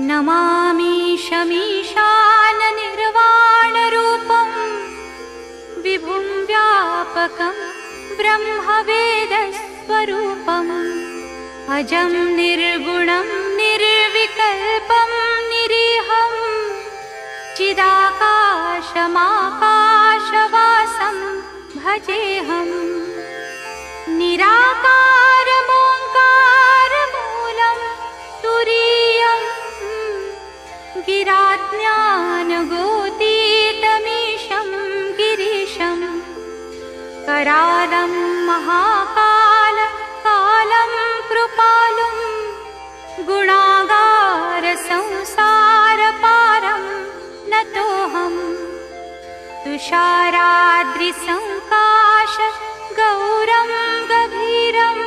नमामि शमीशाननिर्वाणरूपं विभुं व्यापकं ब्रह्मवेदस्वरूपम् अजं निर्गुणं निर्विकल्पं निरीहं चिदाकाशमाकाशवासं भजेऽहम् निराकारमोङ्कारमूलं तुरीयं गिराज्ञानगोतीतमीशं गिरीशं करालं महाकालं कृपालुं गुणागारसंसारपारं नतोऽहम् तुषाराद्रिसङ्काश गौरं गभीरं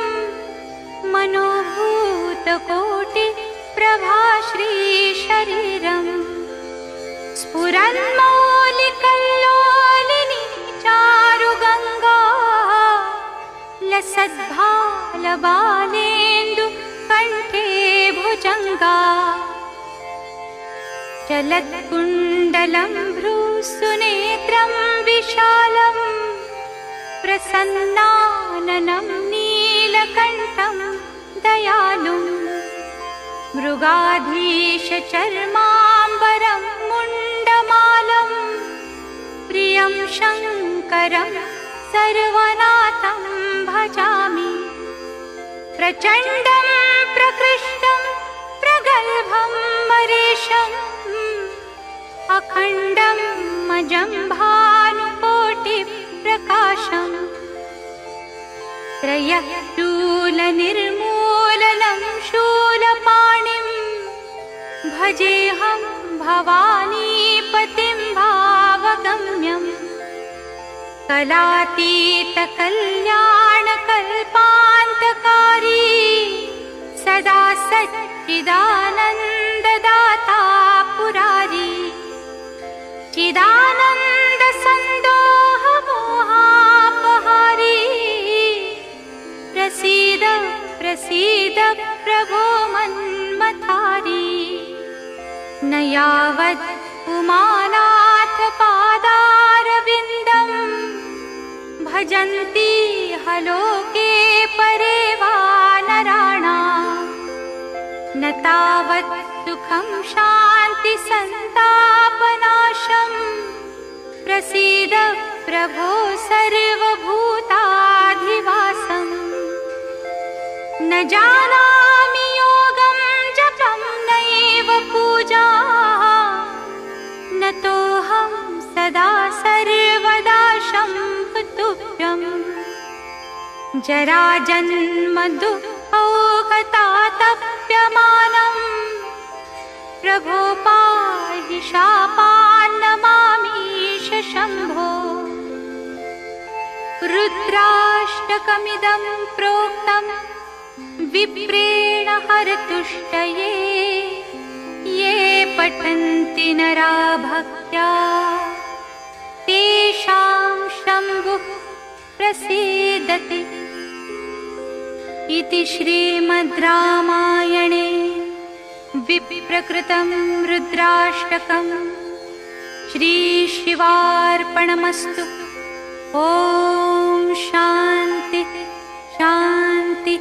मनोभूतकोटिप्रभाश्रीशरीरं स्फुरन्मौलिकल्लोलिनी चारुगङ्गा लसद्भालबालेन्दु कण्ठे भुजङ्गा चलत्कुण्डलं भ्रूसुनेत्रं विशालं प्रसन्नाननं नीलकण्ठं दयालुं मृगाधीशचर्माम्बरं मुण्डमालं प्रियं शङ्करं सर्वनाथं भजामि प्रचण्डं प्रकृष्टं प्रगल्भं मरीशम् अखण्डं मजं भानुकोटिप्रकाशम् त्रयशूलनिर्मूलनं शूलपाणिं भजेऽहं भवानीपतिं भावगम्यं कलातीतकल्याणकल्पान्तकारी सदा सच्चिदानन्ददाता पुरारी चिदानन्दसन्दोहमोहापहारी प्रसीद प्रसीद प्रभो मन्मथारी न यावत् उमानाथ पादारविन्दं भजन्ति हलोके परे वा नराणां न तावत् सुखं शान्ति सन्तापनाशं प्रसीद प्रभो सर्वभूताधिवासम् न जानामि योगं जपं नैव पूजा नतोऽहं सदा सर्वदा शम्भुतुभ्यं जराजन्म दुःखौघतातप्यमानं प्रभो पाहि शापान्नमामीश शम्भो रुद्राष्टकमिदं प्रोक्तं विप्रेण हरतुष्टये ये पठन्ति नरा भक्त्या तेषां शम्भुः प्रसीदति इति श्रीमद् रामायणे विप्रकृतं रुद्राष्टकं श्रीशिवार्पणमस्तु। ॐ शान्ति शान्ति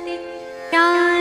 शान्ति।